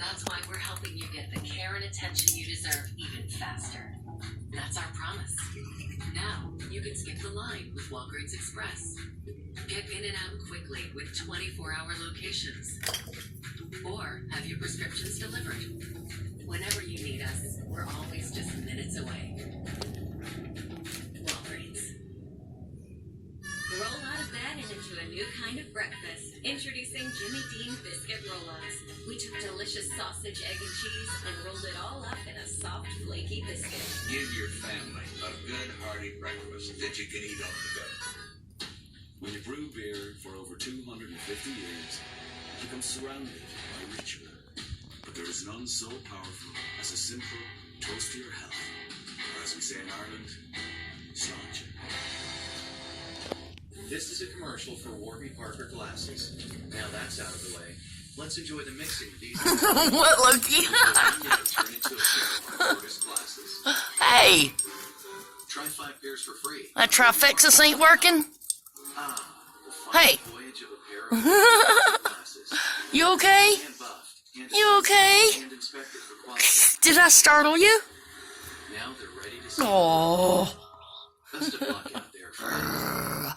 That's why we're helping you get the care and attention you deserve even faster. That's our promise. Now, you can skip the line with Walgreens Express. Get in and out quickly with 24-hour locations. Or have your prescriptions delivered. Whenever you need us, we're always just minutes away. Walgreens. Roll out of bed and into a new kind of breakfast. Introducing Jimmy Dean Biscuit Roll-Ups. We took delicious sausage, egg, and cheese and rolled it all up in a soft, flaky biscuit. Give your family a good, hearty breakfast that you can eat on the go. When you brew beer for over 250 years, it becomes surrounded by ritual. But there is none so powerful as a simple toast to your health. Or as we say in Ireland, sláinte. This is a commercial for Warby Parker glasses. Now that's out of the way. Let's enjoy the mixing of these. What, Loki? Turn into a pair of Warby's glasses. Hey, Try 5 pairs for free. that trifexis ain't working. The final Hey. voyage of a pair of glasses. You okay? Hand buffed, hand You okay? and inspected for quality. Did I startle you? Now they're ready to see. Oh. Best of luck out there, friends.